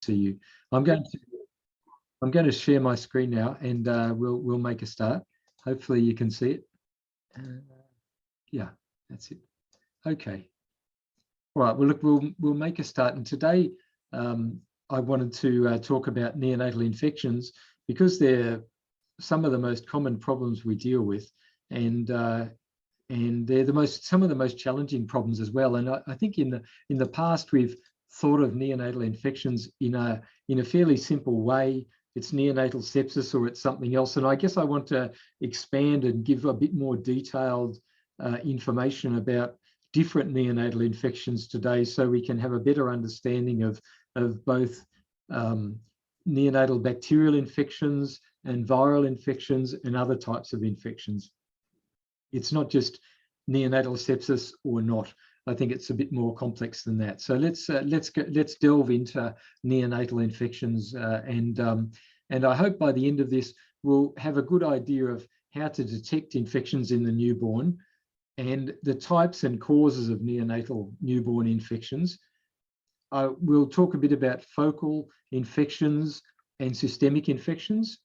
to you. I'm going to share my screen now, and we'll make a start. Hopefully you can see it. Yeah, that's it. Okay. All right. Well, look, we'll make a start. And today I wanted to talk about neonatal infections because they're some of the most common problems we deal with, and they're some of the most challenging problems as well. And I think in the past we've thought of neonatal infections in a fairly simple way. It's neonatal sepsis or it's something else. And I guess I want to expand and give a bit more detailed information about different neonatal infections today, so we can have a better understanding of both neonatal bacterial infections and viral infections and other types of infections. It's not just neonatal sepsis or not. I think it's a bit more complex than that. So let's delve into neonatal infections, and I hope by the end of this we'll have a good idea of how to detect infections in the newborn and the types and causes of neonatal newborn infections. We'll talk a bit about focal infections and systemic infections.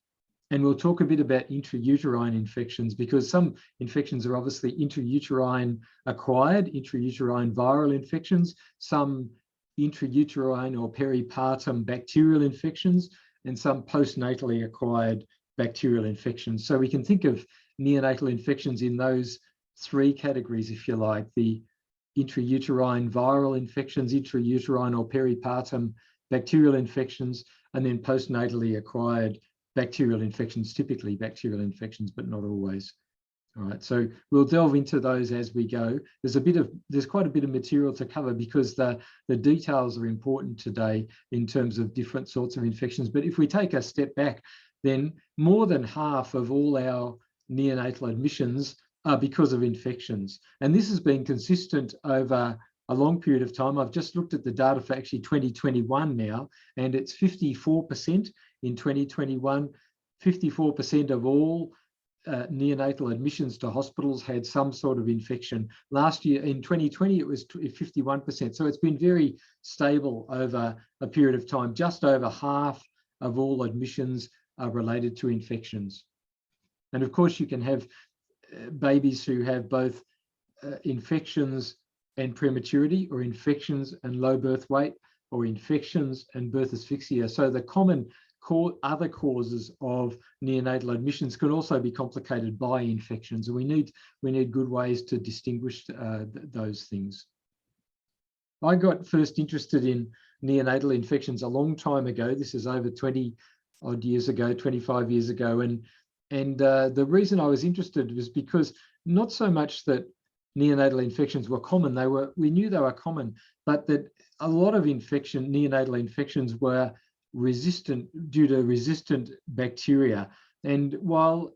And we'll talk a bit about intrauterine infections, because some infections are obviously intrauterine acquired, intrauterine viral infections, some intrauterine or peripartum bacterial infections, and some postnatally acquired bacterial infections. So we can think of neonatal infections in those three categories, if you like: the intrauterine viral infections, intrauterine or peripartum bacterial infections, and then postnatally acquired bacterial infections, typically bacterial infections, but not always. All right, so we'll delve into those as we go. There's quite a bit of material to cover because the details are important today in terms of different sorts of infections. But if we take a step back, then more than half of all our neonatal admissions are because of infections. And this has been consistent over a long period of time. I've just looked at the data for actually 2021 now, and it's 54% in 2021. 54% of all neonatal admissions to hospitals had some sort of infection. Last year, in 2020, it was 51%. So it's been very stable over a period of time. Just over half of all admissions are related to infections. And of course, you can have babies who have both infections and prematurity, or infections and low birth weight, or infections and birth asphyxia. So the common other causes of neonatal admissions can also be complicated by infections, and we need good ways to distinguish those things. I got first interested in neonatal infections a long time ago. This is over 20 odd years ago, 25 years ago, and the reason I was interested was because not so much that neonatal infections were common. We knew they were common, but that a lot of neonatal infections were resistant due to resistant bacteria. And while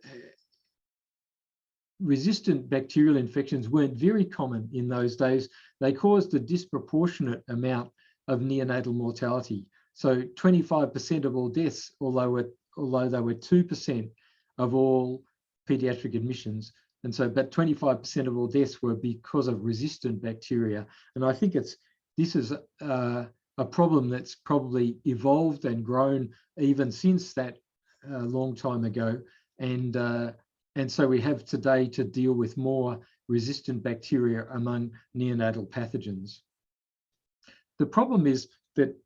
resistant bacterial infections weren't very common in those days, they caused a disproportionate amount of neonatal mortality. So 25% of all deaths, although they were 2% of all pediatric admissions. And so, but 25% of all deaths were because of resistant bacteria. And I think this is a problem that's probably evolved and grown even since that long time ago. And so we have today to deal with more resistant bacteria among neonatal pathogens. The problem is that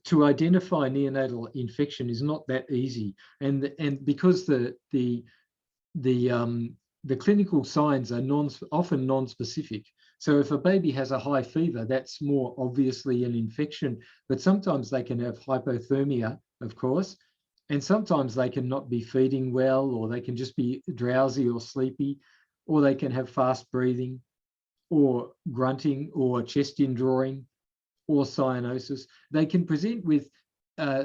to identify neonatal infection is not that easy, and because the clinical signs are often non-specific. So if a baby has a high fever, that's more obviously an infection, but sometimes they can have hypothermia, of course, and sometimes they can not be feeding well, or they can just be drowsy or sleepy, or they can have fast breathing, or grunting, or chest indrawing, or cyanosis. They can present with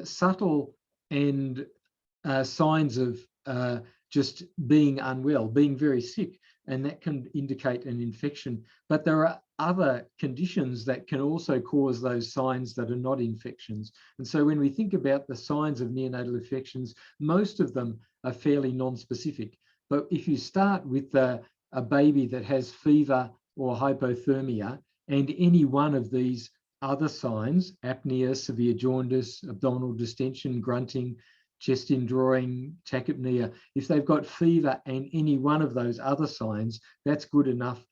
subtle and signs of just being unwell, being very sick, and that can indicate an infection. But there are other conditions that can also cause those signs that are not infections. And so when we think about the signs of neonatal infections, most of them are fairly non-specific. But if you start with a baby that has fever or hypothermia, and any one of these other signs, apnea, severe jaundice, abdominal distension, grunting, chest indrawing, tachypnea, if they've got fever and any one of those other signs, that's good enough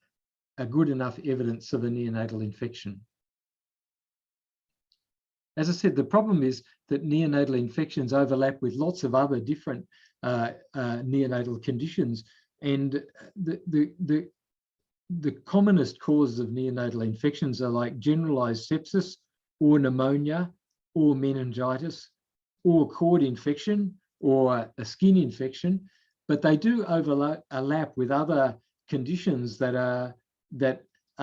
evidence of a neonatal infection. As I said, the problem is that neonatal infections overlap with lots of other different neonatal conditions, and the commonest causes of neonatal infections are like generalized sepsis or pneumonia or meningitis or cord infection or a skin infection, but they do overlap with other conditions that are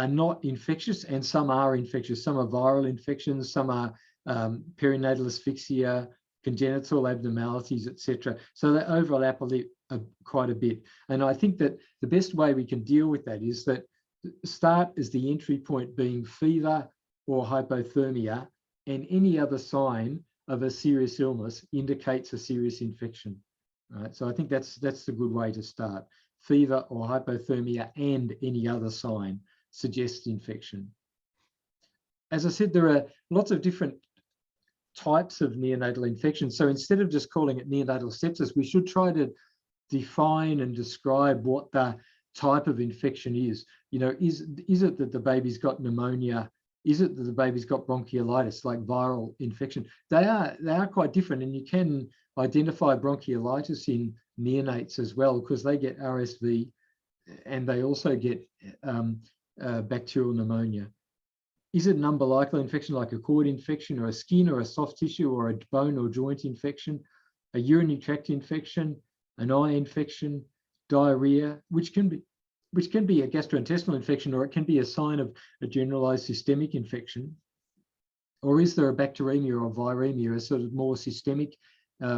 not infectious, and some are infectious. Some are viral infections, some are perinatal asphyxia, congenital abnormalities, etc. So they overlap quite a bit. And I think that the best way we can deal with that is that start as the entry point being fever or hypothermia, and any other sign of a serious illness indicates a serious infection. Right? So I think that's the good way to start. Fever or hypothermia and any other sign suggests infection. As I said, there are lots of different types of neonatal infections. So instead of just calling it neonatal sepsis, we should try to define and describe what the type of infection is. You know, is it that the baby's got pneumonia? Is it that the baby's got bronchiolitis, like viral infection? They are quite different, and you can identify bronchiolitis in neonates as well, because they get RSV and they also get bacterial pneumonia. Is it an umbilical infection like a cord infection, or a skin or a soft tissue, or a bone or joint infection, a urinary tract infection, an eye infection, diarrhea, which can be a gastrointestinal infection, or it can be a sign of a generalized systemic infection? Or is there a bacteremia or viremia, a sort of more systemic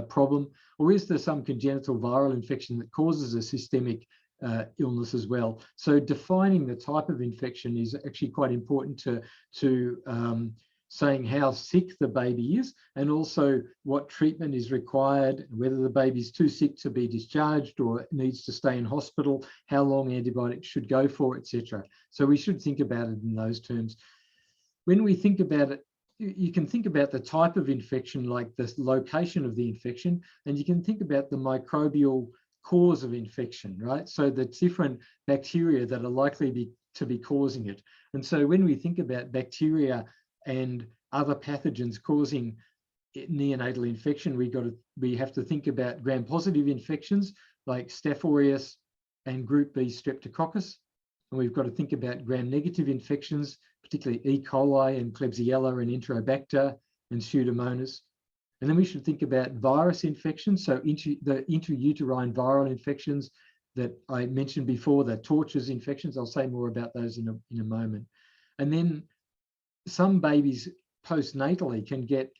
problem? Or is there some congenital viral infection that causes a systemic illness as well? So defining the type of infection is actually quite important to saying how sick the baby is, and also what treatment is required, whether the baby's too sick to be discharged or needs to stay in hospital, how long antibiotics should go for, etc. So we should think about it in those terms. When we think about it, you can think about the type of infection, like the location of the infection, and you can think about the microbial cause of infection, right? So the different bacteria that are likely to be causing it. And so when we think about bacteria and other pathogens causing neonatal infection, we have to think about gram-positive infections like Staph aureus and group B streptococcus. And we've got to think about gram-negative infections, particularly E. coli and Klebsiella and Enterobacter and Pseudomonas. And then we should think about virus infections, so the intrauterine viral infections that I mentioned before, the torches infections. I'll say more about those in a moment. And then some babies post-natally can get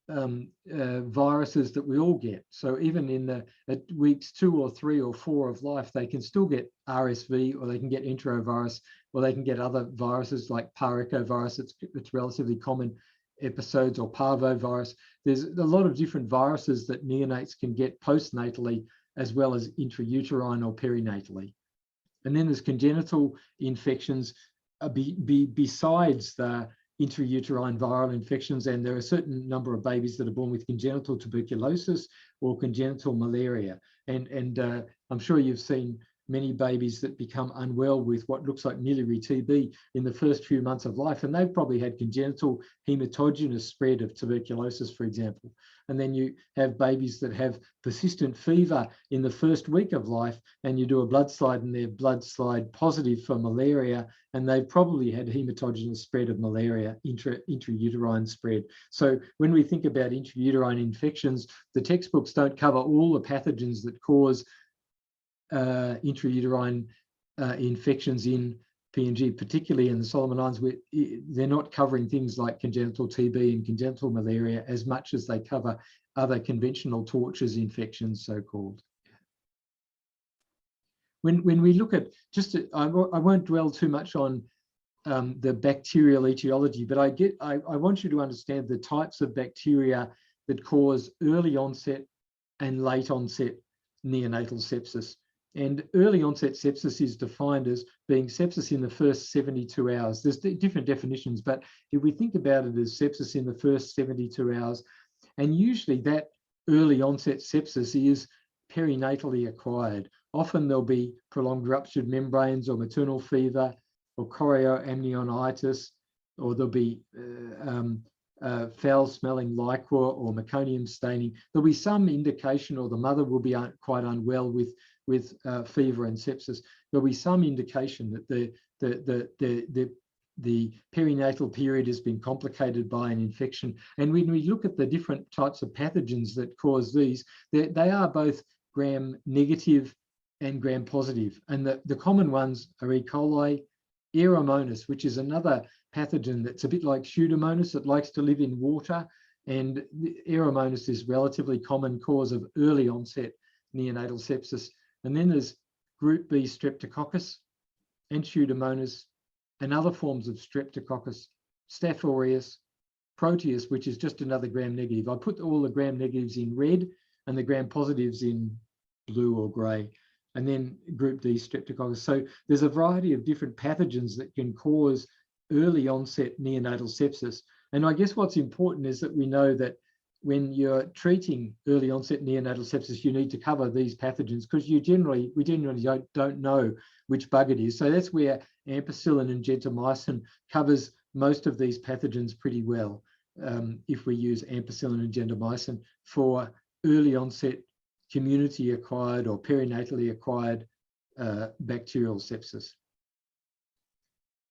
viruses that we all get. So even at weeks 2 or 3 or 4 of life, they can still get RSV, or they can get enterovirus, or they can get other viruses like parechovirus. It's relatively common episodes, or parvovirus. There's a lot of different viruses that neonates can get post-natally, as well as intrauterine or perinatally. And then there's congenital infections besides the intrauterine viral infections, and there are a certain number of babies that are born with congenital tuberculosis or congenital malaria. And I'm sure you've seen many babies that become unwell with what looks like miliary TB in the first few months of life, and they've probably had congenital hematogenous spread of tuberculosis, for example. And then you have babies that have persistent fever in the first week of life, and you do a blood slide and they're blood slide positive for malaria, and they've probably had hematogenous spread of malaria, intrauterine spread. So when we think about intrauterine infections, the textbooks don't cover all the pathogens that cause intrauterine infections in PNG, particularly in the Solomon Islands. They're not covering things like congenital TB and congenital malaria as much as they cover other conventional torches infections, so-called. When we look at, I won't dwell too much on the bacterial etiology, but I want you to understand the types of bacteria that cause early onset and late onset neonatal sepsis. And early onset sepsis is defined as being sepsis in the first 72 hours. There's different definitions, but if we think about it as sepsis in the first 72 hours, and usually that early onset sepsis is perinatally acquired. Often there'll be prolonged ruptured membranes or maternal fever or chorioamnionitis, or there'll be foul-smelling liquor or meconium staining. There'll be some indication, or the mother will be quite unwell with fever and sepsis. There'll be some indication that the perinatal period has been complicated by an infection. And when we look at the different types of pathogens that cause these, they are both gram-negative and gram-positive. And the common ones are E. coli, Aeromonas, which is another pathogen that's a bit like Pseudomonas. It likes to live in water, and Aeromonas is relatively common cause of early onset neonatal sepsis. And then there's group B Streptococcus and Pseudomonas and other forms of Streptococcus, Staph aureus, Proteus, which is just another gram-negative. I put all the gram-negatives in red and the gram-positives in blue or grey, and then group D Streptococcus. So there's a variety of different pathogens that can cause early onset neonatal sepsis. And I guess what's important is that we know that when you're treating early onset neonatal sepsis, you need to cover these pathogens, because we generally don't know which bug it is. So that's where ampicillin and gentamicin covers most of these pathogens pretty well, if we use ampicillin and gentamicin for early onset community acquired or perinatally acquired bacterial sepsis.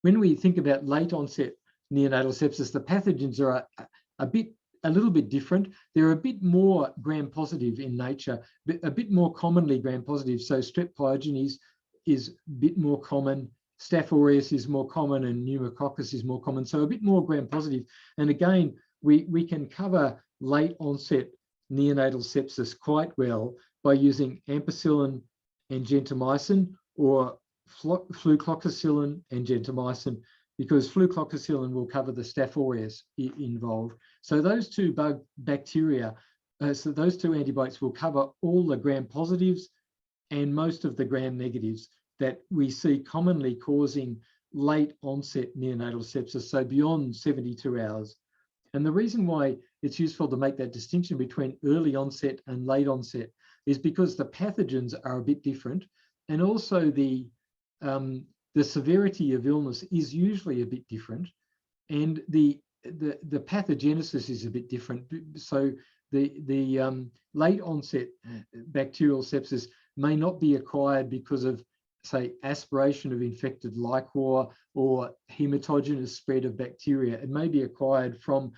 When we think about late onset neonatal sepsis, the pathogens are a little bit different. They're a bit more gram-positive in nature, a bit more commonly gram-positive. So Strep pyogenes is a bit more common, Staph aureus is more common, and pneumococcus is more common. So a bit more gram-positive. And again, we can cover late onset neonatal sepsis quite well by using ampicillin and gentamicin, or flucloxacillin and gentamicin, because flucloxacillin will cover the Staph aureus involved. So those two bacteria, so those two antibiotics will cover all the gram-positives and most of the gram-negatives that we see commonly causing late onset neonatal sepsis, so beyond 72 hours. And the reason why it's useful to make that distinction between early onset and late onset is because the pathogens are a bit different, and also the severity of illness is usually a bit different, and the pathogenesis is a bit different. So the late onset bacterial sepsis may not be acquired because of, say, aspiration of infected liquor or hematogenous spread of bacteria. It may be acquired from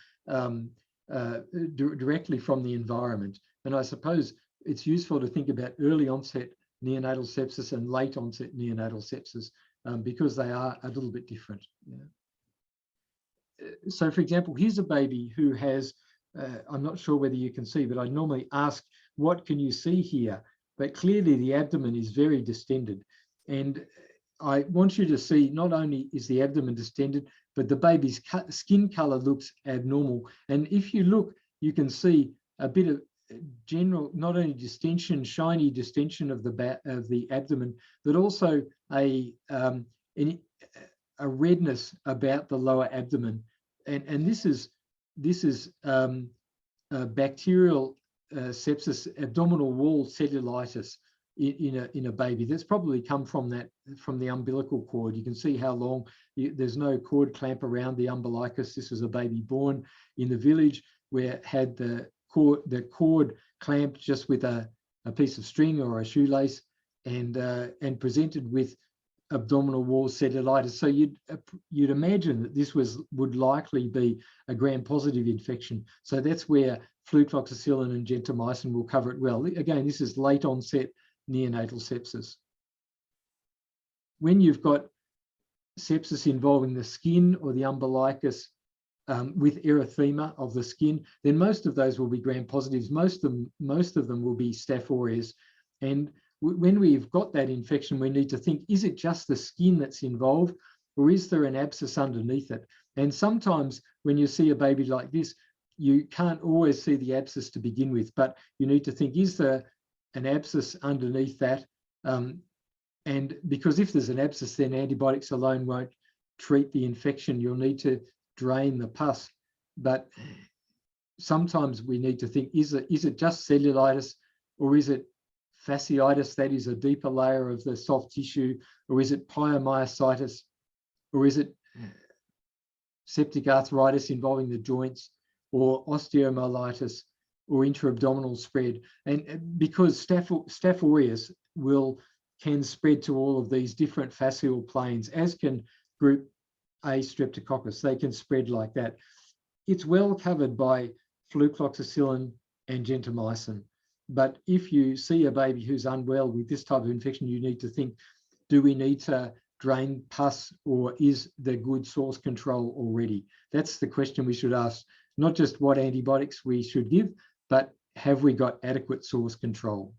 directly from the environment. And I suppose it's useful to think about early onset neonatal sepsis and late onset neonatal sepsis because they are a little bit different. Yeah. So, for example, here's a baby who has, I'm not sure whether you can see, but I normally ask, what can you see here? But clearly the abdomen is very distended. And I want you to see, not only is the abdomen distended, but the baby's skin color looks abnormal. And if you look, you can see a bit of general, not only distension, shiny distension of the abdomen, but also a redness about the lower abdomen. And this is bacterial sepsis, abdominal wall cellulitis in a baby. That's probably come from the umbilical cord. You can see how long, there's no cord clamp around the umbilicus. This was a baby born in the village where had the cord clamped just with a piece of string or a shoelace, and presented with abdominal wall cellulitis. So you'd imagine that this would likely be a gram-positive infection. So that's where flucloxacillin and gentamicin will cover it well. Again, this is late onset neonatal sepsis. When you've got sepsis involving the skin or the umbilicus with erythema of the skin, then most of those will be gram-positives. Most of them will be Staph aureus. And when we've got that infection, we need to think, is it just the skin that's involved, or is there an abscess underneath it? And sometimes when you see a baby like this, you can't always see the abscess to begin with, but you need to think, is there an abscess underneath that, And because if there's an abscess, then antibiotics alone won't treat the infection. You'll need to drain the pus. But sometimes we need to think, is it just cellulitis, or is it fasciitis, that is a deeper layer of the soft tissue, or is it pyomyositis, or is it septic arthritis involving the joints, or osteomyelitis, or intra-abdominal spread? And because Staph aureus can spread to all of these different fascial planes, as can group A streptococcus. They can spread like that. It's well covered by flucloxacillin and gentamicin. But if you see a baby who's unwell with this type of infection, you need to think, do we need to drain pus, or is there good source control already? That's the question we should ask, not just what antibiotics we should give, but have we got adequate source control?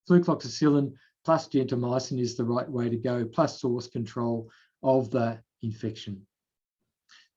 Flucloxacillin plus gentamicin is the right way to go, plus source control of the infection.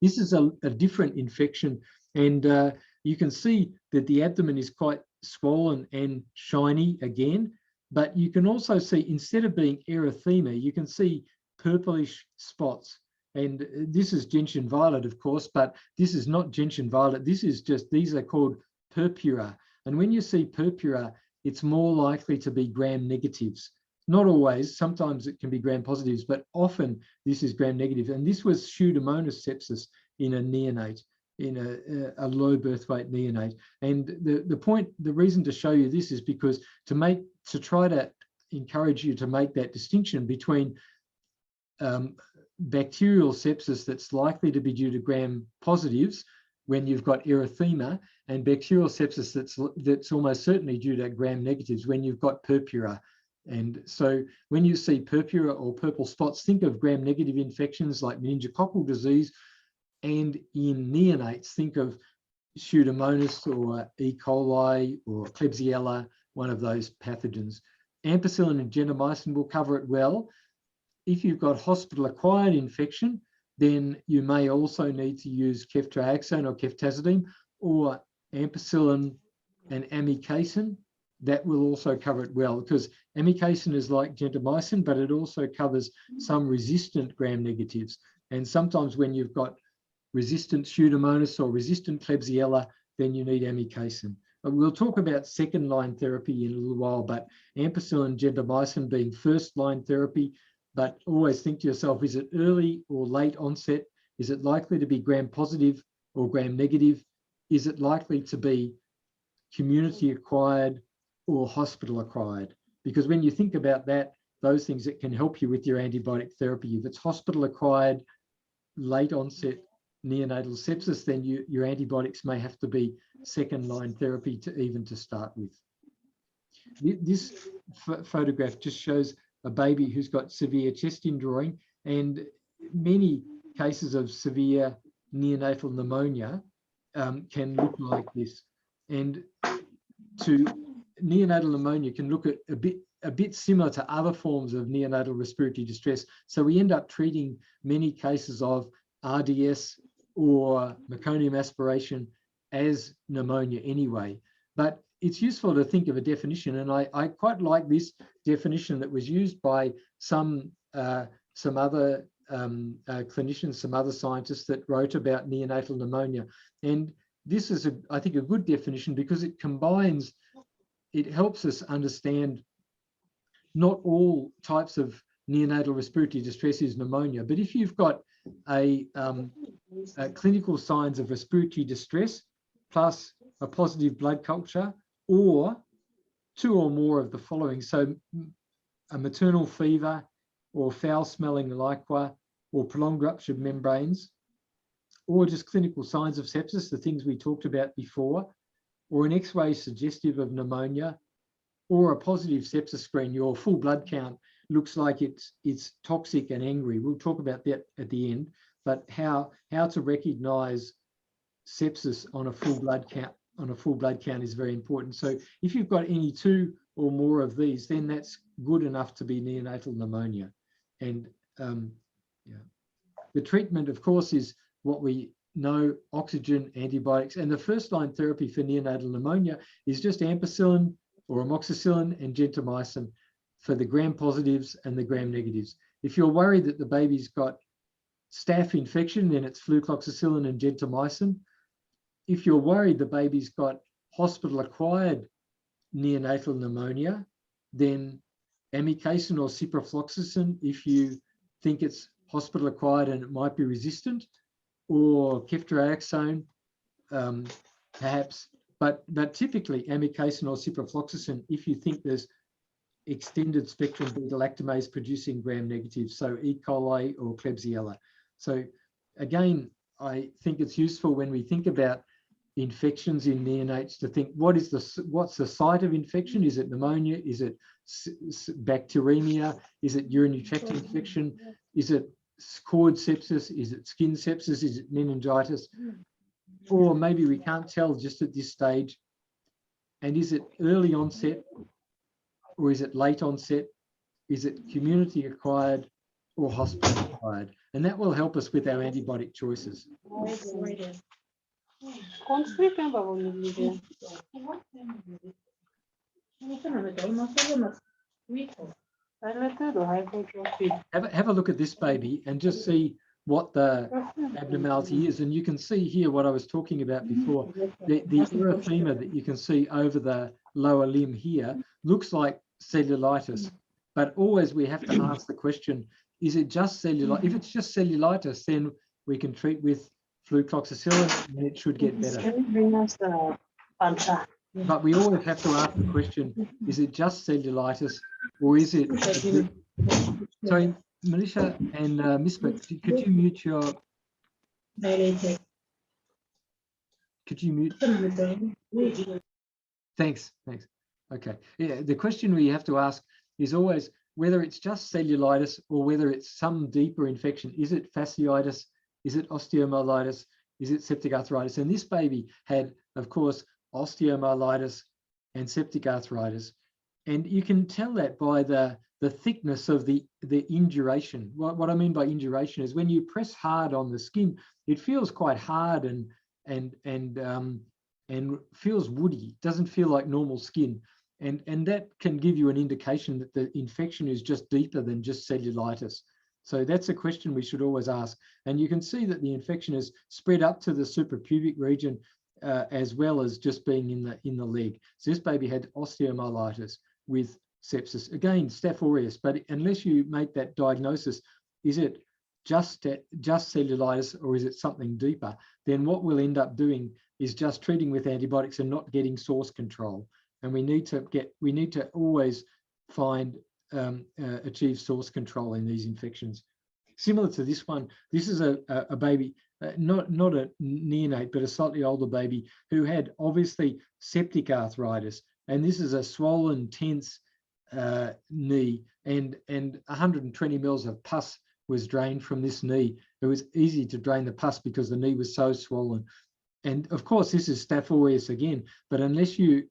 This is a different infection, and you can see that the abdomen is quite swollen and shiny again, but you can also see, instead of being erythema, you can see purplish spots. And this is gentian violet, of course, but this is not gentian violet. These are called purpura. And when you see purpura, it's more likely to be gram negatives. Not always, sometimes it can be gram positives, but often this is gram negative. And this was Pseudomonas sepsis in a neonate, in a low birth weight neonate. And the reason to show you this is because to try to encourage you to make that distinction between bacterial sepsis that's likely to be due to gram positives when you've got erythema, and bacterial sepsis that's almost certainly due to gram negatives when you've got purpura. And so when you see purpura or purple spots, think of gram negative infections like meningococcal disease, and in neonates, think of Pseudomonas or E. coli or Klebsiella, one of those pathogens. Ampicillin and gentamicin will cover it well. If you've got hospital-acquired infection, then you may also need to use ceftriaxone or ceftazidime, or ampicillin and amikacin. That will also cover it well, because amikacin is like gentamicin, but it also covers some resistant gram negatives. And sometimes when you've got resistant Pseudomonas or resistant Klebsiella, then you need amikacin. We'll talk about second-line therapy in a little while, but ampicillin, gentamicin being first-line therapy. But always think to yourself, is it early or late onset? Is it likely to be gram positive or gram negative? Is it likely to be community acquired or hospital acquired? Because when you think about that, those things that can help you with your antibiotic therapy, if it's hospital acquired, late onset neonatal sepsis, then your antibiotics may have to be second line therapy to start with. This photograph just shows a baby who's got severe chest indrawing, and many cases of severe neonatal pneumonia can look like this. And neonatal pneumonia can look a bit similar to other forms of neonatal respiratory distress. So we end up treating many cases of RDS or meconium aspiration as pneumonia anyway. But it's useful to think of a definition, and I quite like this definition that was used by some other clinicians, some other scientists that wrote about neonatal pneumonia. And this is, I think, a good definition, because it combines, it helps us understand not all types of neonatal respiratory distress is pneumonia, but if you've got clinical signs of respiratory distress plus a positive blood culture, or two or more of the following, so a maternal fever or foul-smelling liquor or prolonged ruptured membranes, or just clinical signs of sepsis, the things we talked about before, or an X-ray suggestive of pneumonia, or a positive sepsis screen, your full blood count looks like it's toxic and angry. We'll talk about that at the end, but how to recognize sepsis on a full blood count is very important. So if you've got any two or more of these, then that's good enough to be neonatal pneumonia. And the treatment, of course, is what we know: oxygen, antibiotics, and the first line therapy for neonatal pneumonia is just ampicillin or amoxicillin and gentamicin. for the gram-positives and the gram-negatives. If you're worried that the baby's got staph infection, then it's flucloxacillin and gentamicin. If you're worried the baby's got hospital-acquired neonatal pneumonia, then amikacin or ciprofloxacin if you think it's hospital-acquired and it might be resistant, or ceftriaxone, perhaps. But typically amikacin or ciprofloxacin if you think there's extended spectrum beta-lactamase producing gram-negatives, so E. coli or Klebsiella. So again, I think it's useful when we think about infections in neonates to think what's the site of infection? Is it pneumonia? Is it bacteremia? Is it urinary tract infection? Is it cord sepsis? Is it skin sepsis? Is it meningitis? Or maybe we can't tell just at this stage. And is it early onset or is it late onset? Is it community acquired or hospital acquired? And that will help us with our antibiotic choices. Have a look at this baby and just see what the abnormality is. And you can see here what I was talking about before. The erythema that you can see over the lower limb here looks like cellulitis. But always we have to ask the question, is it just cellulitis? If it's just cellulitis, then we can treat with flucloxacillin and it should get better. But we always have to ask the question, is it just cellulitis or is it... Sorry, Melissa and Misbah, could you mute your... Could you mute? Thanks. Okay. Yeah, the question we have to ask is always whether it's just cellulitis or whether it's some deeper infection. Is it fasciitis? Is it osteomyelitis? Is it septic arthritis? And this baby had, of course, osteomyelitis and septic arthritis. And you can tell that by the thickness of the induration. What I mean by induration is when you press hard on the skin, it feels quite hard and feels woody. It doesn't feel like normal skin. And that can give you an indication that the infection is just deeper than just cellulitis. So that's a question we should always ask. And you can see that the infection is spread up to the suprapubic region as well as just being in the leg. So this baby had osteomyelitis with sepsis. Again, Staph aureus, but unless you make that diagnosis, is it just cellulitis or is it something deeper? Then what we'll end up doing is just treating with antibiotics and not getting source control. And we need to always achieve source control in these infections. Similar to this one, this is a baby, not a neonate, but a slightly older baby who had obviously septic arthritis. And this is a swollen, tense knee, and 120 mils of pus was drained from this knee. It was easy to drain the pus because the knee was so swollen. And of course, this is Staph aureus again, but unless you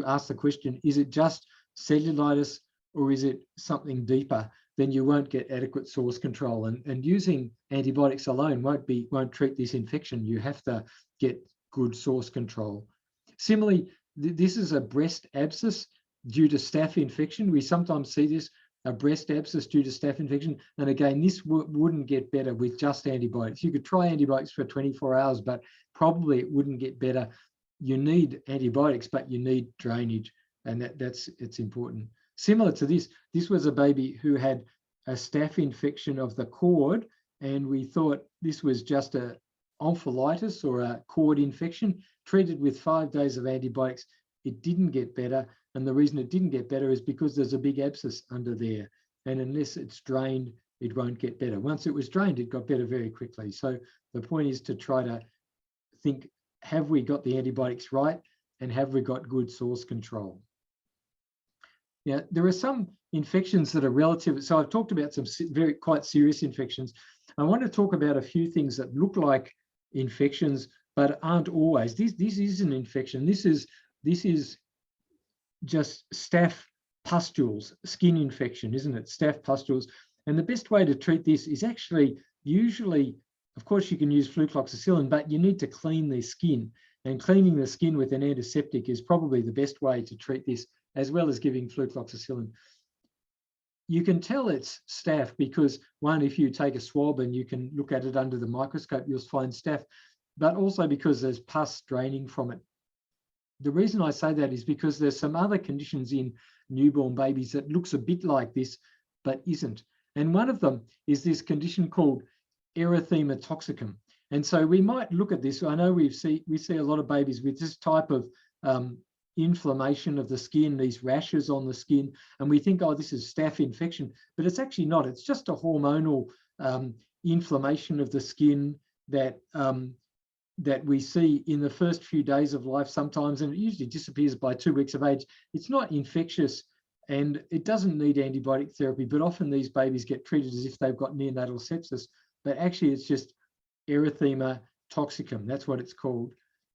ask the question, is it just cellulitis or is it something deeper, then you won't get adequate source control. And using antibiotics alone won't treat this infection. You have to get good source control. Similarly, this is a breast abscess due to staph infection. We sometimes see this, a breast abscess due to staph infection. And again, this wouldn't get better with just antibiotics. You could try antibiotics for 24 hours, but probably it wouldn't get better. You need antibiotics, but you need drainage, and it's important. Similar to this was a baby who had a staph infection of the cord, and we thought this was just a omphalitis or a cord infection, treated with 5 days of antibiotics. It didn't get better. And the reason it didn't get better is because there's a big abscess under there. And unless it's drained, it won't get better. Once it was drained, it got better very quickly. So the point is to try to think, have we got the antibiotics right? And have we got good source control? Now, there are some infections that are relative. So I've talked about some quite serious infections. I want to talk about a few things that look like infections, but aren't always. This is an infection. This is just staph pustules, skin infection, isn't it? Staph pustules. And the best way to treat this is actually usually, of course, you can use flucloxacillin, but you need to clean the skin. And cleaning the skin with an antiseptic is probably the best way to treat this, as well as giving flucloxacillin. you can tell it's staph because, one, if you take a swab and you can look at it under the microscope, you'll find staph, but also because there's pus draining from it. The reason I say that is because there's some other conditions in newborn babies that looks a bit like this, but isn't. And one of them is this condition called erythema toxicum. And so we might look at this. I know we see a lot of babies with this type of inflammation of the skin, these rashes on the skin, and we think, oh, this is staph infection, but it's actually not. It's just a hormonal inflammation of the skin that that we see in the first few days of life sometimes, and it usually disappears by 2 weeks of age. It's not infectious and it doesn't need antibiotic therapy, but often these babies get treated as if they've got neonatal sepsis, but actually it's just erythema toxicum. That's what it's called.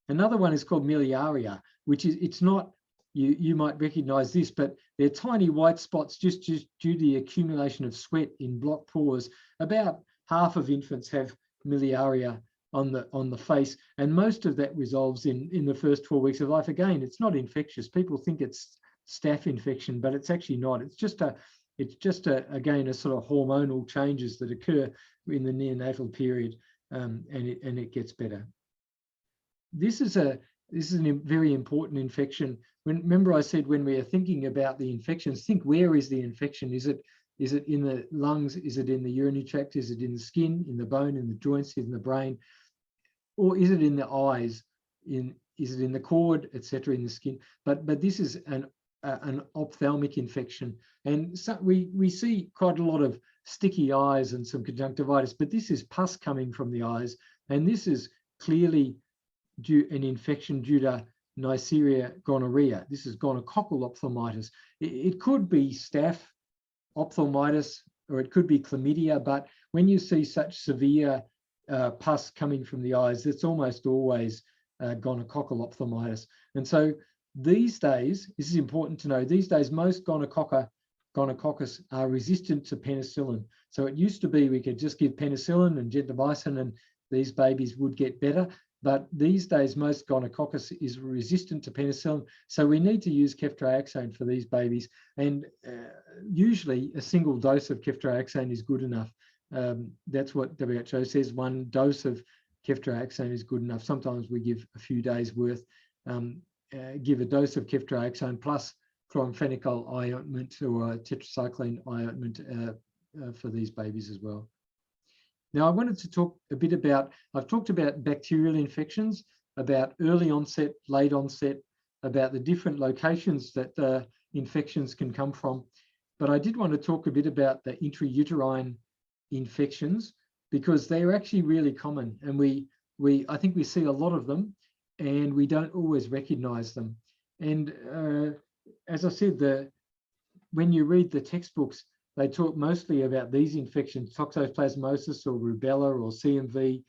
Another one is called miliaria, which is, it's not, you might recognize this, but they're tiny white spots just due to the accumulation of sweat in blocked pores. About half of infants have miliaria on the face, and most of that resolves in the first 4 weeks of life. Again, it's not infectious. People think it's staph infection, but it's actually not. It's just again a sort of hormonal changes that occur in the neonatal period, and it gets better. This is a very important infection. Remember I said when we are thinking about the infections, think, where is the infection? Is it in the lungs? Is it in the urinary tract? Is it in the skin, in the bone, in the joints, in the brain? Or is it in the eyes? Is it in the cord, etc., in the skin? But this is an ophthalmic infection, and so we see quite a lot of sticky eyes and some conjunctivitis. But this is pus coming from the eyes, and this is clearly an infection due to Neisseria gonorrhea. This is gonococcal ophthalmitis. It could be staph ophthalmitis, or it could be chlamydia, but when you see such severe pus coming from the eyes, it's almost always gonococcal ophthalmitis. And so these days, this is important to know, these days most gonococcus are resistant to penicillin. So it used to be we could just give penicillin and gentamicin and these babies would get better. But these days, most gonococcus is resistant to penicillin. So we need to use ceftriaxone for these babies. And usually a single dose of ceftriaxone is good enough. That's what WHO says. 1 dose of ceftriaxone is good enough. Sometimes we give a few days worth. Give a dose of ceftriaxone plus chloramphenicol eye ointment or tetracycline eye ointment for these babies as well. Now, I wanted to talk a bit about, I've talked about bacterial infections, about early onset, late onset, about the different locations that infections can come from. But I did want to talk a bit about the intrauterine infections, because they're actually really common. And I think we see a lot of them and we don't always recognize them. And as I said, when you read the textbooks, they talk mostly about these infections, toxoplasmosis or rubella or CMV,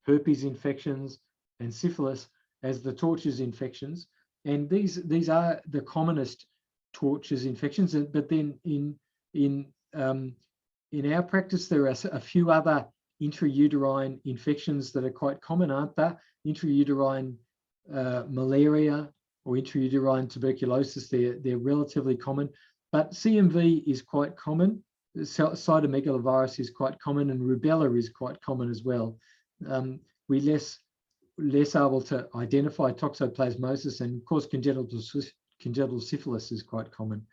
herpes infections, and syphilis as the torches infections. And these are the commonest torches infections. But then in our practice, there are a few other intrauterine infections that are quite common, aren't there? Intrauterine malaria or intrauterine tuberculosis, they're relatively common. But CMV is quite common, cytomegalovirus is quite common, and rubella is quite common as well. We're less able to identify toxoplasmosis, and of course congenital syphilis is quite common.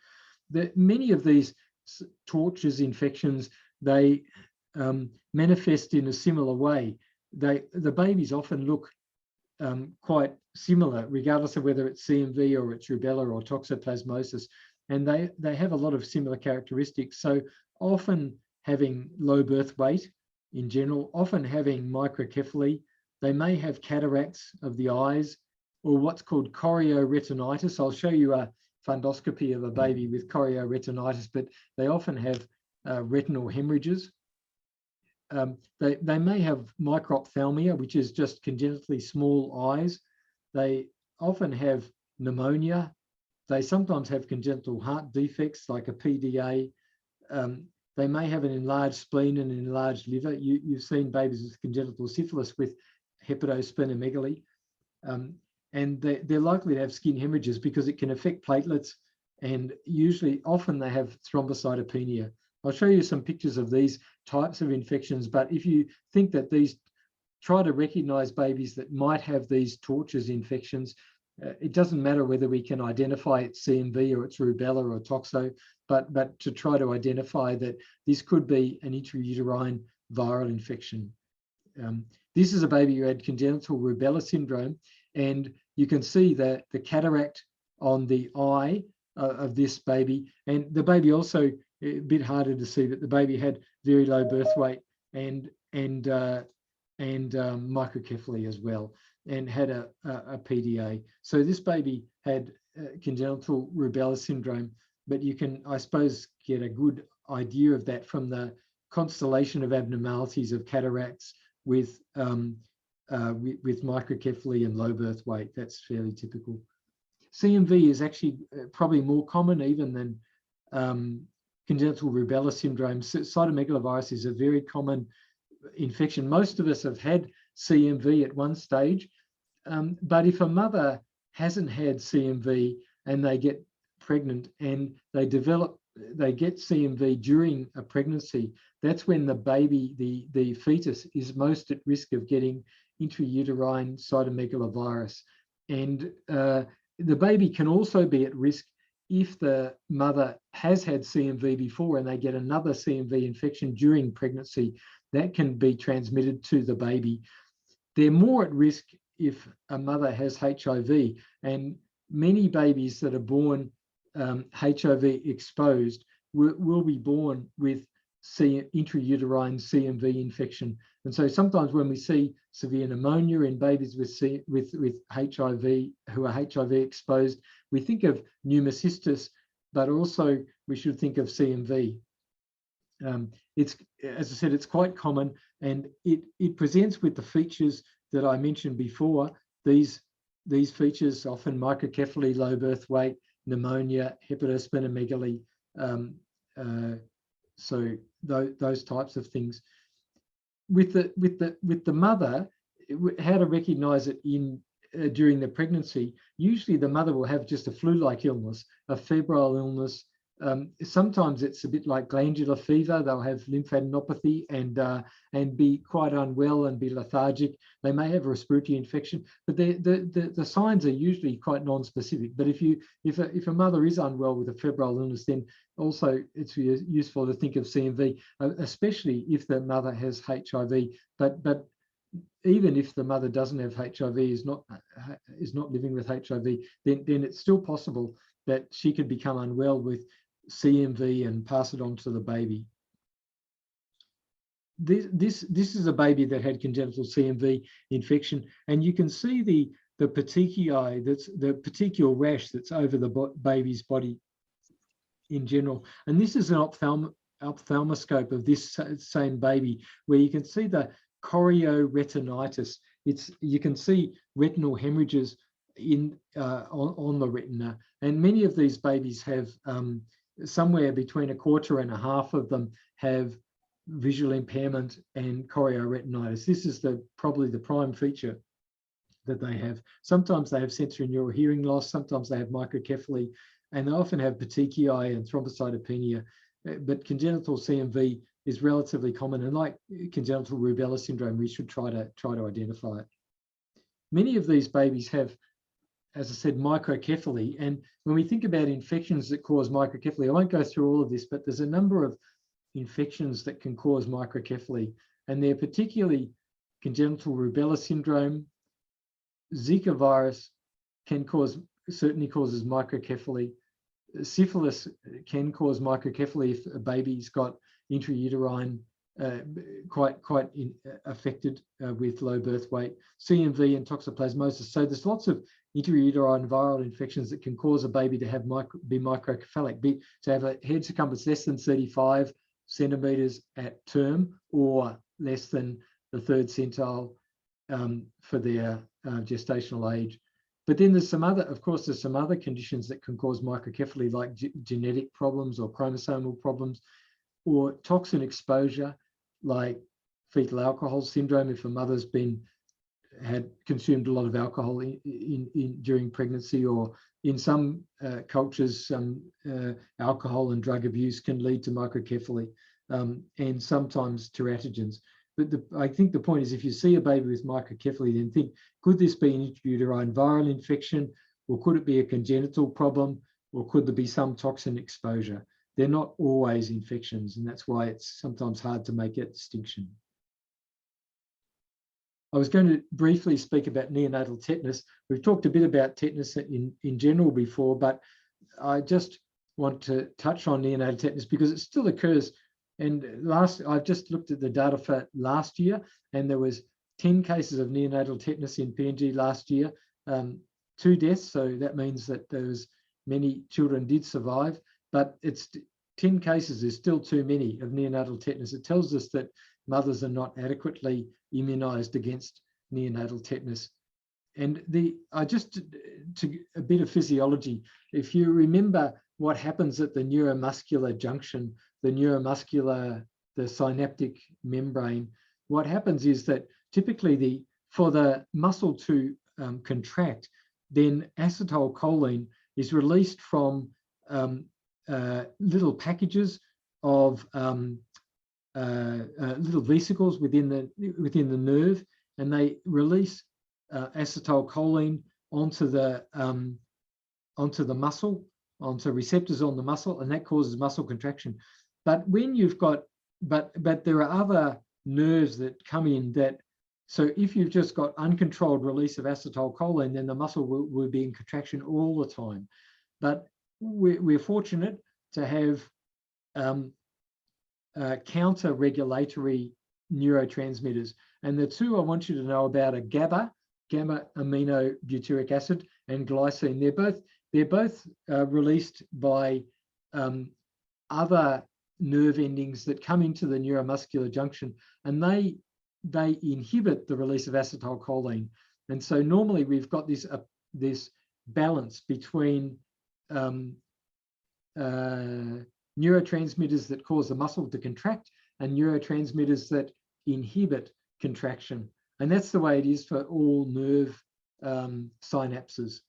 Many of these torches infections, they manifest in a similar way. The babies often look quite similar, regardless of whether it's CMV or it's rubella or toxoplasmosis. And they have a lot of similar characteristics. So often having low birth weight in general, often having microcephaly, they may have cataracts of the eyes or what's called chorioretinitis. I'll show you a fundoscopy of a baby with chorioretinitis, but they often have retinal hemorrhages. They may have microphthalmia, which is just congenitally small eyes. They often have pneumonia. They sometimes have congenital heart defects like a PDA. They may have an enlarged spleen and an enlarged liver. You've seen babies with congenital syphilis with hepatosplenomegaly. And they're likely to have skin hemorrhages because it can affect platelets and usually, often they have thrombocytopenia. I'll show you some pictures of these types of infections, but if you think that these, try to recognize babies that might have these torches infections. It doesn't matter whether we can identify it's CMV or it's rubella or toxo, but to try to identify that this could be an intrauterine viral infection. This is a baby who had congenital rubella syndrome, and you can see the cataract on the eye of this baby. And the baby also, a bit harder to see, but the baby had very low birth weight and microcephaly as well, and had a PDA. So this baby had congenital rubella syndrome, but you can, I suppose, get a good idea of that from the constellation of abnormalities of cataracts with microcephaly and low birth weight. That's fairly typical. CMV is actually probably more common even than congenital rubella syndrome. Cytomegalovirus is a very common infection. Most of us have had CMV at one stage, but if a mother hasn't had CMV and they get pregnant and they get CMV during a pregnancy, that's when the baby, the fetus, is most at risk of getting intrauterine cytomegalovirus. And the baby can also be at risk if the mother has had CMV before and they get another CMV infection during pregnancy. That can be transmitted to the baby. They're more at risk if a mother has HIV, and many babies that are born HIV exposed will be born with intrauterine CMV infection. And so sometimes when we see severe pneumonia in babies with HIV, who are HIV exposed, we think of pneumocystis, but also we should think of CMV. It's, as I said, it's quite common, and it presents with the features that I mentioned before. These features, often microcephaly, low birth weight, pneumonia, hepatosplenomegaly, so those types of things. With the mother, how to recognise it during the pregnancy? Usually the mother will have just a flu-like illness, a febrile illness. Sometimes it's a bit like glandular fever. They'll have lymphadenopathy and be quite unwell and be lethargic. They may have a respiratory infection, but the signs are usually quite non-specific. But if a mother is unwell with a febrile illness, then also it's useful to think of CMV, especially if the mother has HIV. But even if the mother doesn't have HIV, is not living with HIV, then it's still possible that she could become unwell with CMV and pass it on to the baby. This is a baby that had congenital CMV infection, and you can see the petechiae, that's the petechial rash that's over the baby's body in general. And this is an ophthalmoscope of this same baby, where you can see the chorioretinitis. You can see retinal hemorrhages on the retina, and many of these babies have somewhere between a quarter and a half of them have visual impairment and chorioretinitis. This is probably the prime feature that they have. Sometimes they have sensory neural hearing loss, sometimes they have microcephaly, and they often have petechiae and thrombocytopenia. But congenital CMV is relatively common, and like congenital rubella syndrome, we should try to identify it. Many of these babies have, as I said, microcephaly. And when we think about infections that cause microcephaly, I won't go through all of this, but there's a number of infections that can cause microcephaly, and they're particularly congenital rubella syndrome. Zika virus certainly causes microcephaly. Syphilis can cause microcephaly if a baby's got intrauterine, quite affected with low birth weight. CMV and toxoplasmosis. So there's lots of intrauterine viral infections that can cause a baby to be microcephalic, to have a head circumference less than 35 centimeters at term, or less than the third centile for their gestational age. But then there's some other conditions that can cause microcephaly, like genetic problems or chromosomal problems, or toxin exposure, like fetal alcohol syndrome. If a mother's been had consumed a lot of alcohol during pregnancy, or in some cultures, alcohol and drug abuse can lead to microcephaly, and sometimes teratogens. But I think the point is, if you see a baby with microcephaly, then think, could this be an intrauterine viral infection, or could it be a congenital problem, or could there be some toxin exposure? They're not always infections, and that's why it's sometimes hard to make that distinction. I was going to briefly speak about neonatal tetanus. We've talked a bit about tetanus in general before, but I just want to touch on neonatal tetanus because it still occurs. And I've just looked at the data for last year, and there was 10 cases of neonatal tetanus in PNG last year, 2 deaths. So that means that there was many children did survive, but it's 10 cases is still too many of neonatal tetanus. It tells us that mothers are not adequately immunized against neonatal tetanus. And just to a bit of physiology, if you remember what happens at the neuromuscular junction, the synaptic membrane, what happens is that typically for the muscle to contract, then acetylcholine is released from little packages of little vesicles within the nerve, and they release acetylcholine onto the muscle, onto receptors on the muscle, and that causes muscle contraction. But when you've got, but there are other nerves that come in that, so if you've just got uncontrolled release of acetylcholine, then the muscle will be in contraction all the time. But we're fortunate to have counter-regulatory neurotransmitters. And the two I want you to know about are gamma aminobutyric acid, and glycine. They're both released by other nerve endings that come into the neuromuscular junction, and they inhibit the release of acetylcholine. And so normally we've got this balance between neurotransmitters that cause the muscle to contract and neurotransmitters that inhibit contraction. And that's the way it is for all nerve synapses.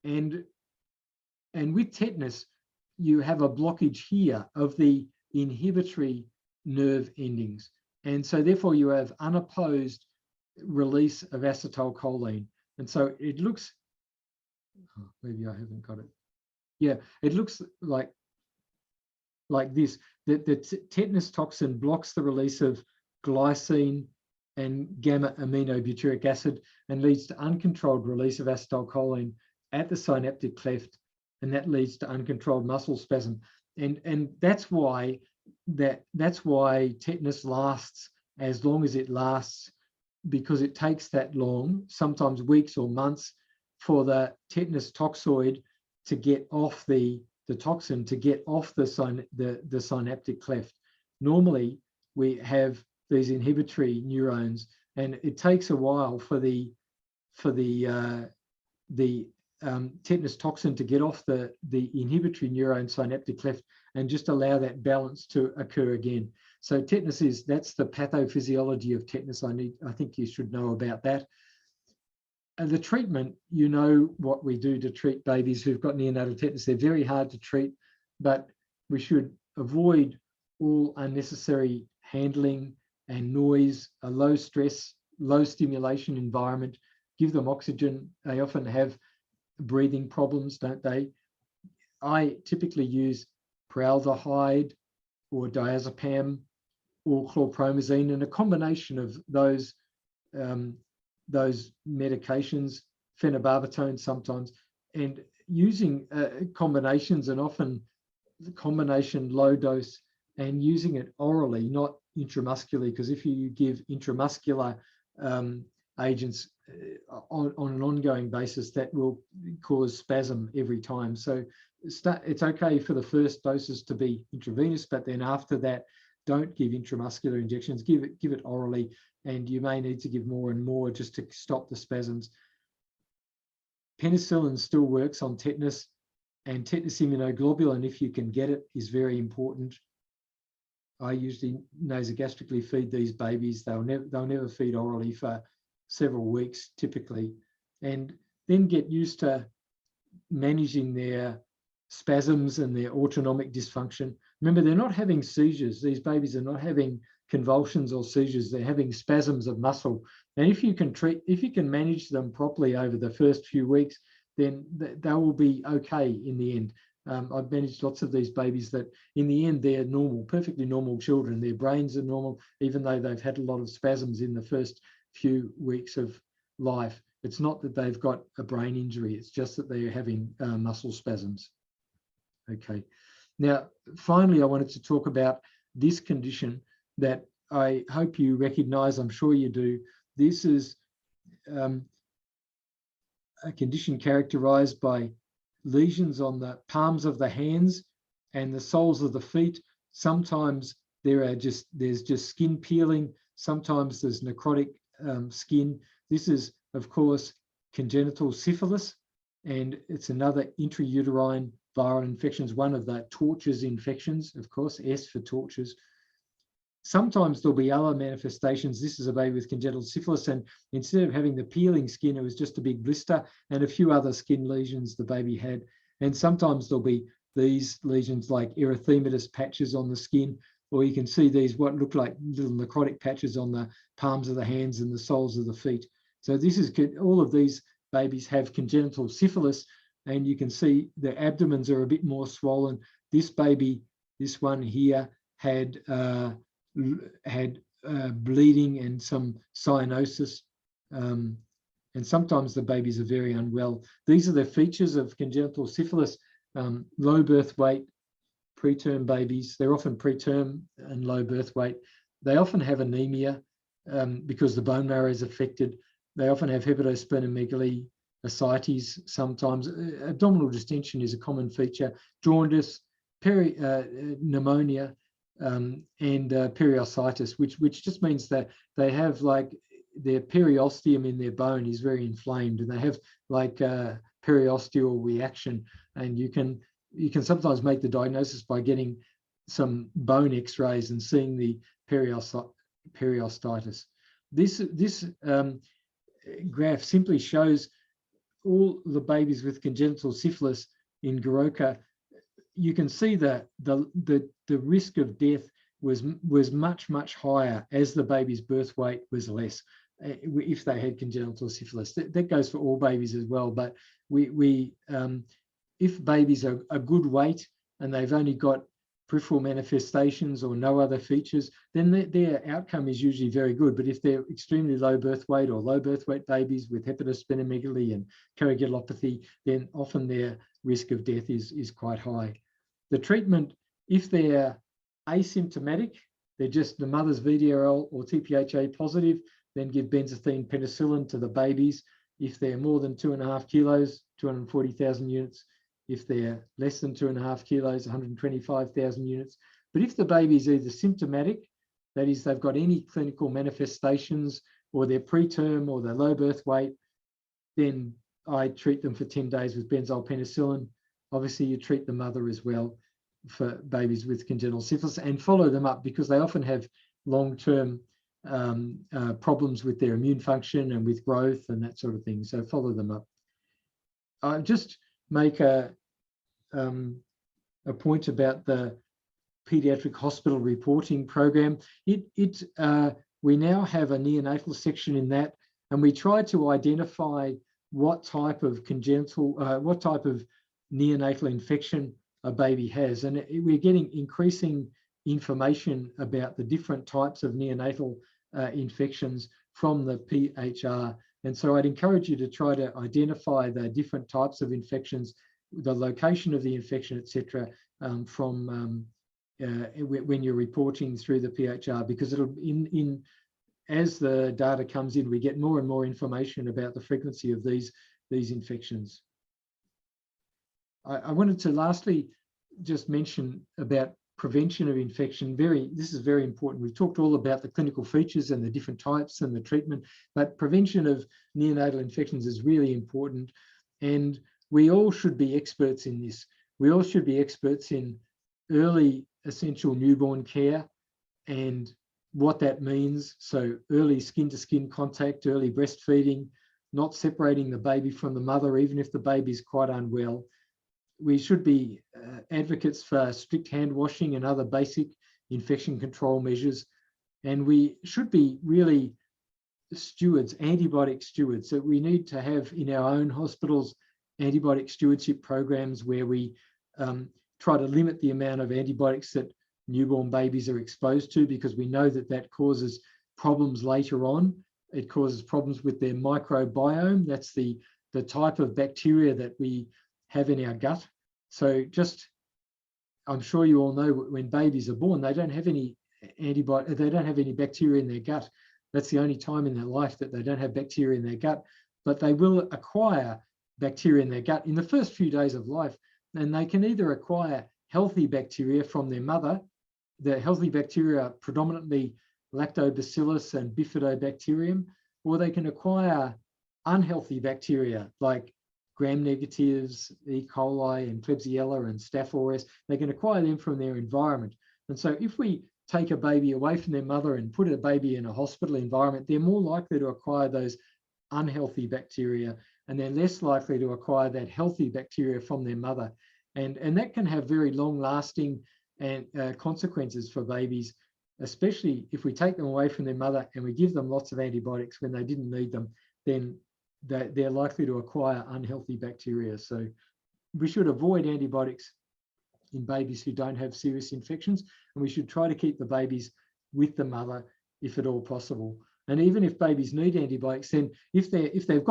And with tetanus, you have a blockage here of the inhibitory nerve endings. And so therefore you have unopposed release of acetylcholine. And so it looks, oh, maybe I haven't got it. Yeah, it looks like this. The tetanus toxin blocks the release of glycine and gamma aminobutyric acid and leads to uncontrolled release of acetylcholine at the synaptic cleft, and that leads to uncontrolled muscle spasm. And that's why tetanus lasts as long as it lasts, because it takes that long, sometimes weeks or months, for the tetanus toxoid to get off the toxin, to get off the synaptic cleft. Normally, we have these inhibitory neurons, and it takes a while for the tetanus toxin to get off the inhibitory neuron synaptic cleft and just allow that balance to occur again. So tetanus that's the pathophysiology of tetanus. I think you should know about that. And the treatment, you know what we do to treat babies who've got neonatal tetanus. They're very hard to treat, but we should avoid all unnecessary handling and noise, a low stress, low stimulation environment, give them oxygen. They often have breathing problems, don't they? I typically use paraldehyde or diazepam or chlorpromazine, and a combination of those medications, phenobarbital sometimes, and using combinations, and often the combination low dose, and using it orally, not intramuscularly, because if you give intramuscular agents on an ongoing basis, that will cause spasm every time. So it's okay for the first doses to be intravenous, but then after that, don't give intramuscular injections, give it orally, and you may need to give more and more just to stop the spasms. Penicillin still works on tetanus, and tetanus immunoglobulin, if you can get it, is very important. I usually nasogastrically feed these babies. They'll never feed orally for several weeks typically, and then get used to managing their spasms and their autonomic dysfunction. Remember, they're not having seizures. These babies are not having convulsions or seizures. They're having spasms of muscle. And if you can manage them properly over the first few weeks, then they will be okay in the end. I've managed lots of these babies that in the end, they're normal, perfectly normal children. Their brains are normal, even though they've had a lot of spasms in the first few weeks of life. It's not that they've got a brain injury. It's just that they're having muscle spasms. Okay. Now, finally, I wanted to talk about this condition that I hope you recognize. I'm sure you do. This is a condition characterized by lesions on the palms of the hands and the soles of the feet. Sometimes there's just skin peeling. Sometimes there's necrotic skin. This is, of course, congenital syphilis, and it's another intrauterine viral infections, one of the torches infections, of course, S for torches. Sometimes there'll be other manifestations. This is a baby with congenital syphilis, and instead of having the peeling skin, it was just a big blister and a few other skin lesions the baby had. And sometimes there'll be these lesions like erythematous patches on the skin, or you can see these what look like little necrotic patches on the palms of the hands and the soles of the feet. So this is all of these babies have congenital syphilis, and you can see the abdomens are a bit more swollen. This baby, this one here, had bleeding and some cyanosis, and sometimes the babies are very unwell. These are the features of congenital syphilis: low birth weight, preterm babies. They're often preterm and low birth weight. They often have anemia because the bone marrow is affected. They often have hepatosplenomegaly, ascites sometimes. Abdominal distension is a common feature. Jaundice, pneumonia, and periosteitis, which just means that they have like their periosteum in their bone is very inflamed, and they have like periosteal reaction. And you can sometimes make the diagnosis by getting some bone X-rays and seeing the periosteitis. This graph simply shows all the babies with congenital syphilis in Goroka. You can see that the risk of death was much higher as the baby's birth weight was less if they had congenital syphilis. That goes for all babies as well. But if babies are a good weight and they've only got peripheral manifestations or no other features, then their outcome is usually very good. But if they're extremely low birth weight or low birth weight babies with hepatosplenomegaly and choangiopathy, then often their risk of death is quite high. The treatment, if they're asymptomatic, they're just the mother's VDRL or TPHA positive, then give benzathine penicillin to the babies. If they're more than 2.5 kilos, 240,000 units. If they're less than 2.5 kilos, 125,000 units. But if the baby is either symptomatic, that is, they've got any clinical manifestations, or they're preterm or they're low birth weight, then I treat them for 10 days with benzoyl penicillin. Obviously, you treat the mother as well for babies with congenital syphilis and follow them up, because they often have long-term problems with their immune function and with growth and that sort of thing. So follow them up. I just make a point about the pediatric hospital reporting program. We now have a neonatal section in that, and we try to identify what type of neonatal infection a baby has, and we're getting increasing information about the different types of neonatal infections from the PHR. And so I'd encourage you to try to identify the different types of infections, the location of the infection, etc., from when you're reporting through the PHR, because it'll as the data comes in, we get more and more information about the frequency of these infections. I wanted to lastly just mention about prevention of infection. This is very important. We've talked all about the clinical features and the different types and the treatment, but prevention of neonatal infections is really important. And we all should be experts in this. We all should be experts in early essential newborn care and what that means. So early skin-to-skin contact, early breastfeeding, not separating the baby from the mother, even if the baby is quite unwell. We should be advocates for strict hand washing and other basic infection control measures. And we should be really stewards, antibiotic stewards. So we need to have in our own hospitals antibiotic stewardship programs where we try to limit the amount of antibiotics that newborn babies are exposed to, because we know that that causes problems later on. It causes problems with their microbiome. That's the type of bacteria that we have in our gut. So just, I'm sure you all know, when babies are born, they don't have any antibiotic, they don't have any bacteria in their gut. That's the only time in their life that they don't have bacteria in their gut, but they will acquire bacteria in their gut in the first few days of life. And they can either acquire healthy bacteria from their mother. The healthy bacteria are predominantly lactobacillus and bifidobacterium, or they can acquire unhealthy bacteria like gram-negatives, E. coli and Klebsiella and Staph aureus. They can acquire them from their environment. And so if we take a baby away from their mother and put a baby in a hospital environment, they're more likely to acquire those unhealthy bacteria, and they're less likely to acquire that healthy bacteria from their mother. And that can have very long-lasting and consequences for babies, especially if we take them away from their mother and we give them lots of antibiotics when they didn't need them, then they're likely to acquire unhealthy bacteria. So we should avoid antibiotics in babies who don't have serious infections, and we should try to keep the babies with the mother if at all possible. And even if babies need antibiotics, then if they've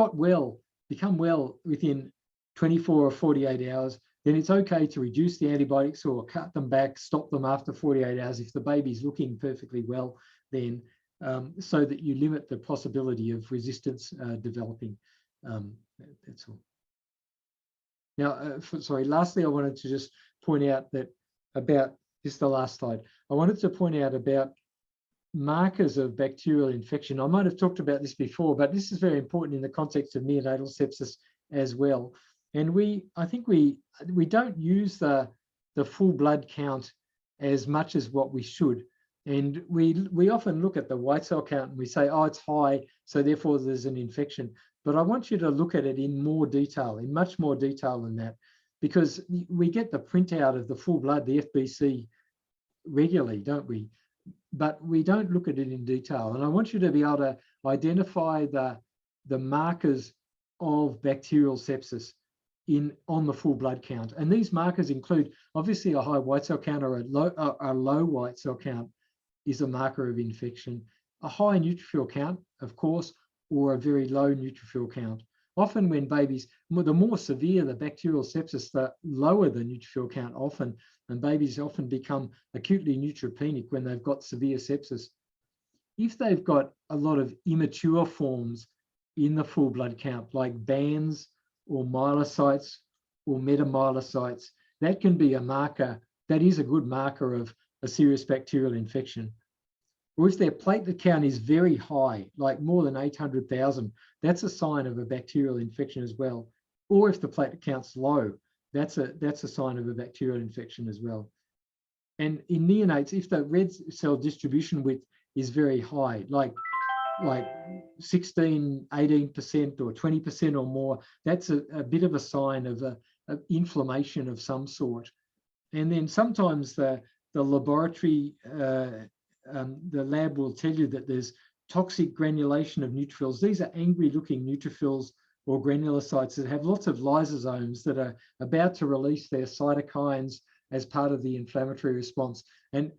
become well within 24 or 48 hours, then it's okay to reduce the antibiotics or cut them back, stop them after 48 hours if the baby's looking perfectly well, then so that you limit the possibility of resistance developing. That's all. Now, lastly, I wanted to just point out that about, this is the last slide. I wanted to point out about markers of bacterial infection. I might have talked about this before, but this is very important in the context of neonatal sepsis as well. And I think we don't use the full blood count as much as what we should. And we often look at the white cell count and we say, oh, it's high, so therefore there's an infection. But I want you to look at it in more detail, in much more detail than that, because we get the printout of the full blood, the FBC, regularly, don't we? But we don't look at it in detail. And I want you to be able to identify the markers of bacterial sepsis on the full blood count. And these markers include, obviously, a high white cell count or a low white cell count is a marker of infection. A high neutrophil count, of course, or a very low neutrophil count. Often when babies, the more severe the bacterial sepsis, the lower the neutrophil count often, and babies often become acutely neutropenic when they've got severe sepsis. If they've got a lot of immature forms in the full blood count, like bands or myelocytes or metamyelocytes, that can be a marker, that is a good marker of a serious bacterial infection. Or if their platelet count is very high, like more than 800,000, that's a sign of a bacterial infection as well. Or if the platelet count's low, that's a sign of a bacterial infection as well. And in neonates, if the red cell distribution width is very high, like 16, 18% or 20% or more, that's a bit of a sign of inflammation of some sort. And then sometimes the laboratory, the lab will tell you that there's toxic granulation of neutrophils. These are angry looking neutrophils or granulocytes that have lots of lysosomes that are about to release their cytokines as part of the inflammatory response. And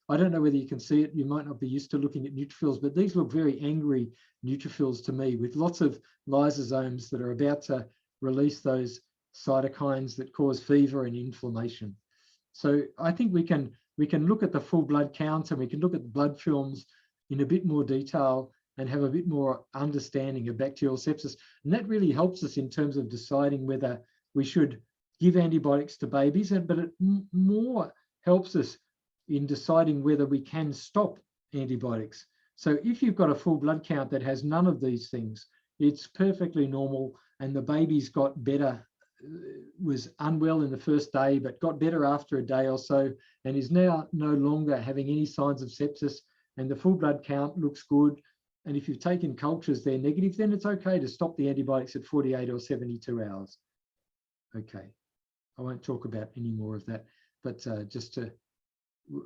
I don't know whether you can see it, you might not be used to looking at neutrophils, but these look very angry neutrophils to me, with lots of lysosomes that are about to release those cytokines that cause fever and inflammation. So I think we can look at the full blood count and we can look at the blood films in a bit more detail and have a bit more understanding of bacterial sepsis. And that really helps us in terms of deciding whether we should give antibiotics to babies, but it more helps us in deciding whether we can stop antibiotics. So if you've got a full blood count that has none of these things, it's perfectly normal, and the baby's got better, was unwell in the first day, but got better after a day or so, and is now no longer having any signs of sepsis and the full blood count looks good, and if you've taken cultures, they're negative, then it's okay to stop the antibiotics at 48 or 72 hours. Okay, I won't talk about any more of that, but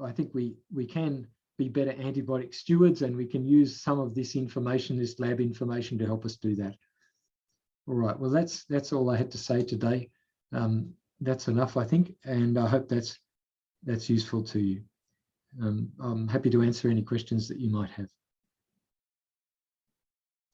I think we can be better antibiotic stewards, and we can use some of this information, this lab information, to help us do that. All right, well, that's all I had to say today. That's enough, I think, and I hope that's useful to you. I'm happy to answer any questions that you might have.